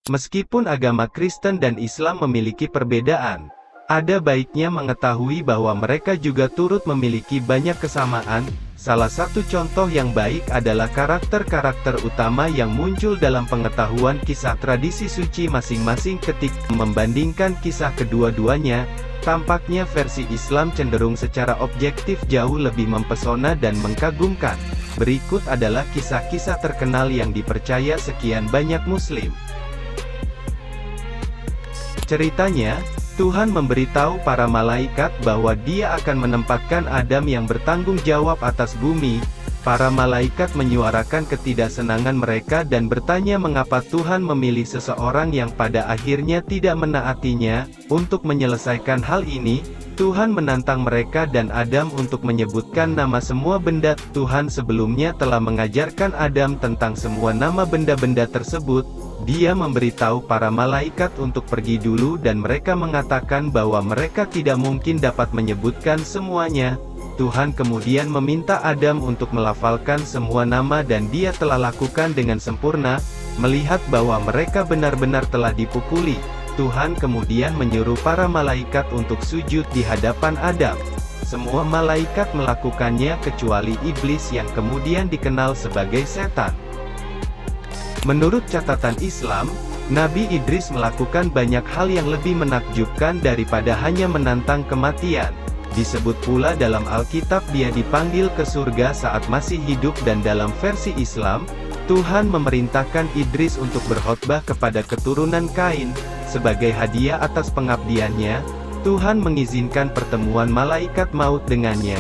Meskipun agama Kristen dan Islam memiliki perbedaan, ada baiknya mengetahui bahwa mereka juga turut memiliki banyak kesamaan. Salah satu contoh yang baik adalah karakter-karakter utama yang muncul dalam pengetahuan kisah tradisi suci masing-masing. Ketika membandingkan kisah kedua-duanya, tampaknya versi Islam cenderung secara objektif jauh lebih mempesona dan mengagumkan. Berikut adalah kisah-kisah terkenal yang dipercaya sekian banyak Muslim. Ceritanya, Tuhan memberitahu para malaikat bahwa Dia akan menempatkan Adam yang bertanggung jawab atas bumi. Para malaikat menyuarakan ketidaksenangan mereka dan bertanya mengapa Tuhan memilih seseorang yang pada akhirnya tidak menaatinya. Untuk menyelesaikan hal ini, Tuhan menantang mereka dan Adam untuk menyebutkan nama semua benda. Tuhan sebelumnya telah mengajarkan Adam tentang semua nama benda-benda tersebut. Dia memberitahu para malaikat untuk pergi dulu dan mereka mengatakan bahwa mereka tidak mungkin dapat menyebutkan semuanya. Tuhan kemudian meminta Adam untuk melafalkan semua nama dan dia telah lakukan dengan sempurna. Melihat bahwa mereka benar-benar telah dipukuli, Tuhan kemudian menyuruh para malaikat untuk sujud di hadapan Adam. Semua malaikat melakukannya kecuali iblis yang kemudian dikenal sebagai setan. Menurut catatan Islam, Nabi Idris melakukan banyak hal yang lebih menakjubkan daripada hanya menantang kematian. Disebut pula dalam Alkitab dia dipanggil ke surga saat masih hidup dan dalam versi Islam, Tuhan memerintahkan Idris untuk berkhotbah kepada keturunan Kain. Sebagai hadiah atas pengabdiannya, Tuhan mengizinkan pertemuan malaikat maut dengannya.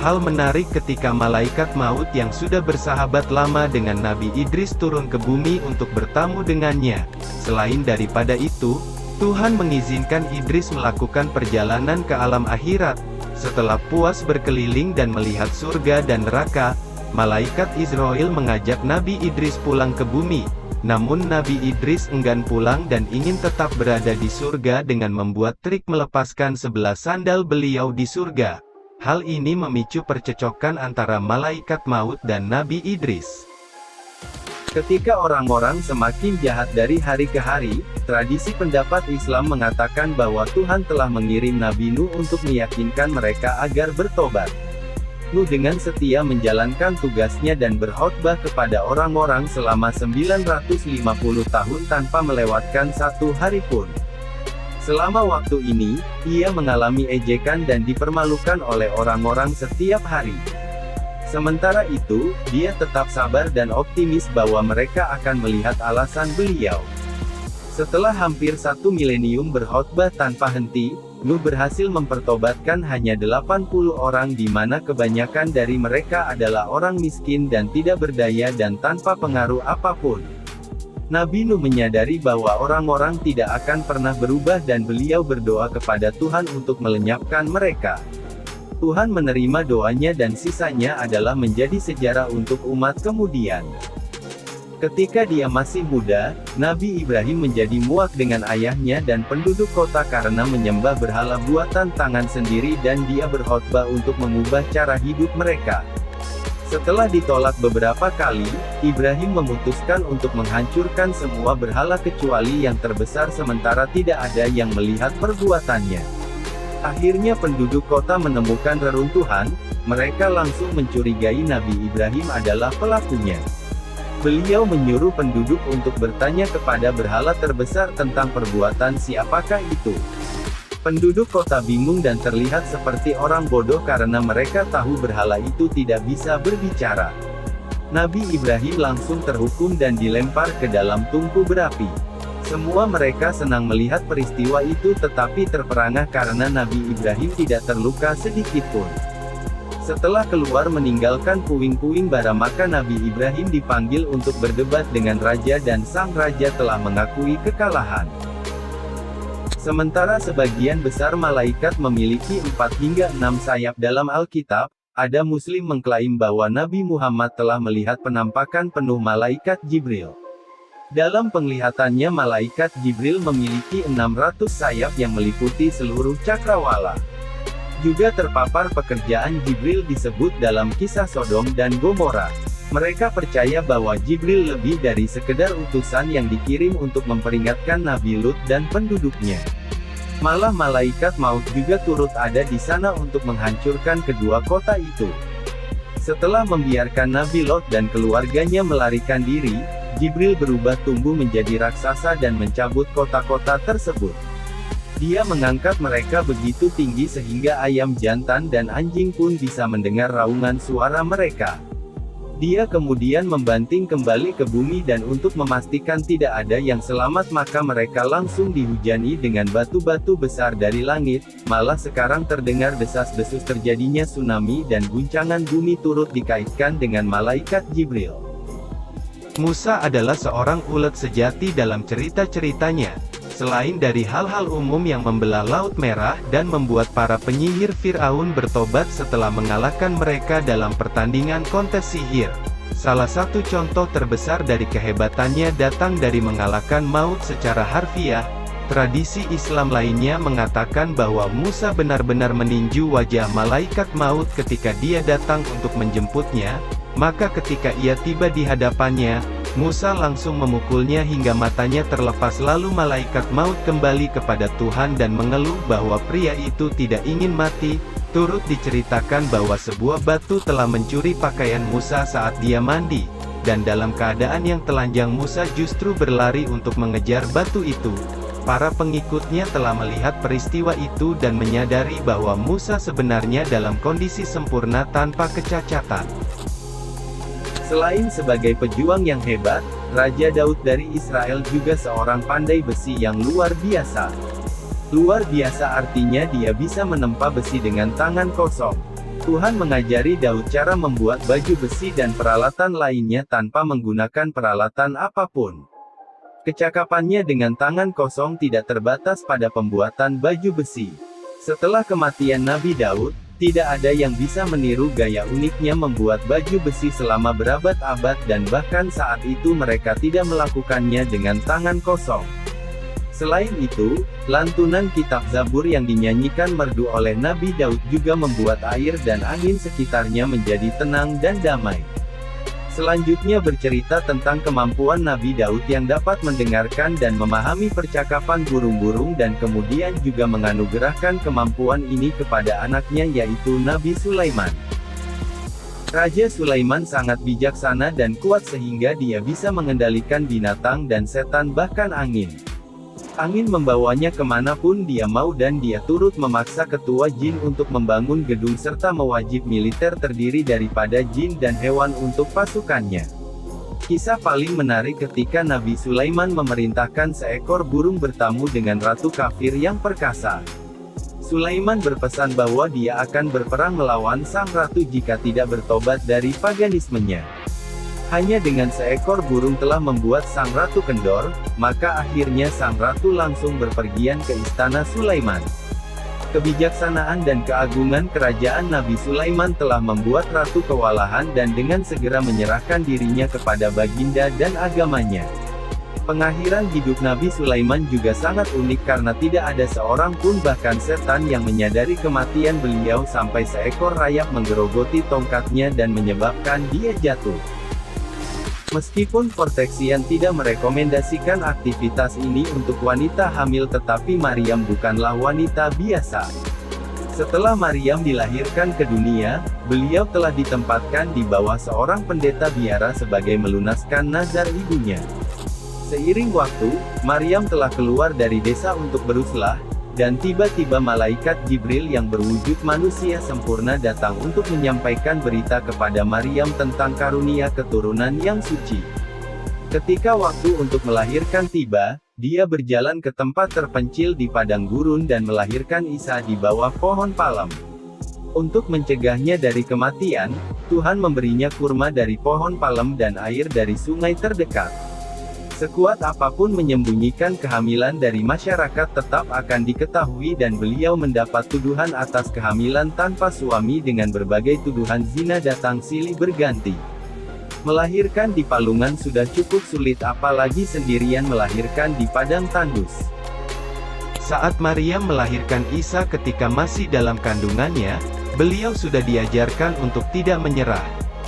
Hal menarik ketika malaikat maut yang sudah bersahabat lama dengan Nabi Idris turun ke bumi untuk bertamu dengannya. Selain daripada itu, Tuhan mengizinkan Idris melakukan perjalanan ke alam akhirat. Setelah puas berkeliling dan melihat surga dan neraka, malaikat Israel mengajak Nabi Idris pulang ke bumi. Namun Nabi Idris enggan pulang dan ingin tetap berada di surga dengan membuat trik melepaskan 11 sandal beliau di surga. Hal ini memicu percekcokan antara malaikat maut dan Nabi Idris. Ketika orang-orang semakin jahat dari hari ke hari, tradisi pendapat Islam mengatakan bahwa Tuhan telah mengirim Nabi Nuh untuk meyakinkan mereka agar bertobat. Nuh dengan setia menjalankan tugasnya dan berkhotbah kepada orang-orang selama 950 tahun tanpa melewatkan satu hari pun. Selama waktu ini, ia mengalami ejekan dan dipermalukan oleh orang-orang setiap hari. Sementara itu, dia tetap sabar dan optimis bahwa mereka akan melihat alasan beliau. Setelah hampir 1 milenium berkhotbah tanpa henti, Nuh berhasil mempertobatkan hanya 80 orang di mana kebanyakan dari mereka adalah orang miskin dan tidak berdaya dan tanpa pengaruh apapun. Nabi Nuh menyadari bahwa orang-orang tidak akan pernah berubah dan beliau berdoa kepada Tuhan untuk melenyapkan mereka. Tuhan menerima doanya dan sisanya adalah menjadi sejarah untuk umat kemudian. Ketika dia masih muda, Nabi Ibrahim menjadi muak dengan ayahnya dan penduduk kota karena menyembah berhala buatan tangan sendiri dan dia berkhotbah untuk mengubah cara hidup mereka. Setelah ditolak beberapa kali, Ibrahim memutuskan untuk menghancurkan semua berhala kecuali yang terbesar sementara tidak ada yang melihat perbuatannya. Akhirnya penduduk kota menemukan reruntuhan, mereka langsung mencurigai Nabi Ibrahim adalah pelakunya. Beliau menyuruh penduduk untuk bertanya kepada berhala terbesar tentang perbuatan siapakah itu. Penduduk kota bingung dan terlihat seperti orang bodoh karena mereka tahu berhala itu tidak bisa berbicara. Nabi Ibrahim langsung terhukum dan dilempar ke dalam tungku berapi. Semua mereka senang melihat peristiwa itu tetapi terperangah karena Nabi Ibrahim tidak terluka sedikitpun. Setelah keluar meninggalkan puing-puing bara maka Nabi Ibrahim dipanggil untuk berdebat dengan raja dan sang raja telah mengakui kekalahan. Sementara sebagian besar malaikat memiliki 4 hingga 6 sayap dalam Alkitab, ada Muslim mengklaim bahwa Nabi Muhammad telah melihat penampakan penuh malaikat Jibril. Dalam penglihatannya malaikat Jibril memiliki 600 sayap yang meliputi seluruh cakrawala. Juga terpapar pekerjaan Jibril disebut dalam kisah Sodom dan Gomora. Mereka percaya bahwa Jibril lebih dari sekedar utusan yang dikirim untuk memperingatkan Nabi Lut dan penduduknya. Malah malaikat maut juga turut ada di sana untuk menghancurkan kedua kota itu. Setelah membiarkan Nabi Lot dan keluarganya melarikan diri, Jibril berubah tumbuh menjadi raksasa dan mencabut kota-kota tersebut. Dia mengangkat mereka begitu tinggi sehingga ayam jantan dan anjing pun bisa mendengar raungan suara mereka. Dia kemudian membanting kembali ke bumi dan untuk memastikan tidak ada yang selamat maka mereka langsung dihujani dengan batu-batu besar dari langit, malah sekarang terdengar desas-desus terjadinya tsunami dan guncangan bumi turut dikaitkan dengan malaikat Jibril. Musa adalah seorang ulet sejati dalam cerita-ceritanya. Selain dari hal-hal umum yang membelah Laut Merah dan membuat para penyihir Fir'aun bertobat setelah mengalahkan mereka dalam pertandingan kontes sihir. Salah satu contoh terbesar dari kehebatannya datang dari mengalahkan maut secara harfiah. Tradisi Islam lainnya mengatakan bahwa Musa benar-benar meninju wajah malaikat maut ketika dia datang untuk menjemputnya, maka ketika ia tiba di hadapannya, Musa langsung memukulnya hingga matanya terlepas lalu malaikat maut kembali kepada Tuhan dan mengeluh bahwa pria itu tidak ingin mati. Turut diceritakan bahwa sebuah batu telah mencuri pakaian Musa saat dia mandi, dan dalam keadaan yang telanjang Musa justru berlari untuk mengejar batu itu. Para pengikutnya telah melihat peristiwa itu dan menyadari bahwa Musa sebenarnya dalam kondisi sempurna tanpa kecacatan. Selain sebagai pejuang yang hebat, Raja Daud dari Israel juga seorang pandai besi yang luar biasa. Luar biasa artinya dia bisa menempa besi dengan tangan kosong. Tuhan mengajari Daud cara membuat baju besi dan peralatan lainnya tanpa menggunakan peralatan apapun. Kecakapannya dengan tangan kosong tidak terbatas pada pembuatan baju besi. Setelah kematian Nabi Daud, tidak ada yang bisa meniru gaya uniknya membuat baju besi selama berabad-abad dan bahkan saat itu mereka tidak melakukannya dengan tangan kosong. Selain itu, lantunan kitab Zabur yang dinyanyikan merdu oleh Nabi Daud juga membuat air dan angin sekitarnya menjadi tenang dan damai. Selanjutnya bercerita tentang kemampuan Nabi Daud yang dapat mendengarkan dan memahami percakapan burung-burung dan kemudian juga menganugerahkan kemampuan ini kepada anaknya yaitu Nabi Sulaiman. Raja Sulaiman sangat bijaksana dan kuat sehingga dia bisa mengendalikan binatang dan setan bahkan angin. Angin membawanya kemanapun dia mau dan dia turut memaksa ketua jin untuk membangun gedung serta mewajib militer terdiri daripada jin dan hewan untuk pasukannya. Kisah paling menarik ketika Nabi Sulaiman memerintahkan seekor burung bertamu dengan ratu kafir yang perkasa. Sulaiman berpesan bahwa dia akan berperang melawan sang ratu jika tidak bertobat dari paganismenya. Hanya dengan seekor burung telah membuat sang ratu kendor, maka akhirnya sang ratu langsung berpergian ke istana Sulaiman. Kebijaksanaan dan keagungan kerajaan Nabi Sulaiman telah membuat ratu kewalahan dan dengan segera menyerahkan dirinya kepada baginda dan agamanya. Pengakhiran hidup Nabi Sulaiman juga sangat unik karena tidak ada seorang pun bahkan setan yang menyadari kematian beliau sampai seekor rayap menggerogoti tongkatnya dan menyebabkan dia jatuh. Meskipun Fortexian tidak merekomendasikan aktivitas ini untuk wanita hamil tetapi Maryam bukanlah wanita biasa. Setelah Maryam dilahirkan ke dunia, beliau telah ditempatkan di bawah seorang pendeta biara sebagai melunaskan nazar ibunya. Seiring waktu, Maryam telah keluar dari desa untuk beruslah, dan tiba-tiba malaikat Jibril yang berwujud manusia sempurna datang untuk menyampaikan berita kepada Maryam tentang karunia keturunan yang suci. Ketika waktu untuk melahirkan tiba, dia berjalan ke tempat terpencil di padang gurun dan melahirkan Isa di bawah pohon palem. Untuk mencegahnya dari kematian, Tuhan memberinya kurma dari pohon palem dan air dari sungai terdekat. Sekuat apapun menyembunyikan kehamilan dari masyarakat tetap akan diketahui dan beliau mendapat tuduhan atas kehamilan tanpa suami dengan berbagai tuduhan zina datang silih berganti. Melahirkan di palungan sudah cukup sulit apalagi sendirian melahirkan di padang tandus. Saat Maryam melahirkan Isa ketika masih dalam kandungannya, beliau sudah diajarkan untuk tidak menyerah.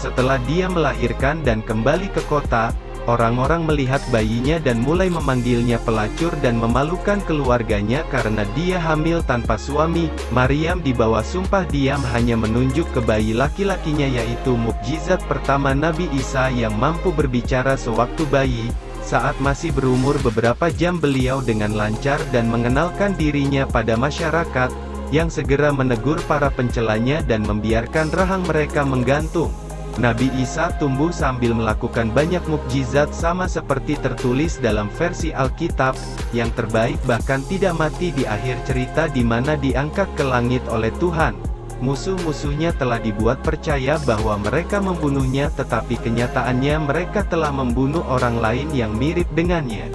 Setelah dia melahirkan dan kembali ke kota, orang-orang melihat bayinya dan mulai memanggilnya pelacur dan memalukan keluarganya karena dia hamil tanpa suami. Maryam di bawah sumpah diam hanya menunjuk ke bayi laki-lakinya, yaitu mukjizat pertama Nabi Isa yang mampu berbicara sewaktu bayi. Saat masih berumur beberapa jam beliau dengan lancar dan mengenalkan dirinya pada masyarakat, yang segera menegur para pencelanya dan membiarkan rahang mereka menggantung. Nabi Isa tumbuh sambil melakukan banyak mukjizat sama seperti tertulis dalam versi Alkitab, yang terbaik bahkan tidak mati di akhir cerita di mana diangkat ke langit oleh Tuhan. Musuh-musuhnya telah dibuat percaya bahwa mereka membunuhnya, tetapi kenyataannya mereka telah membunuh orang lain yang mirip dengannya.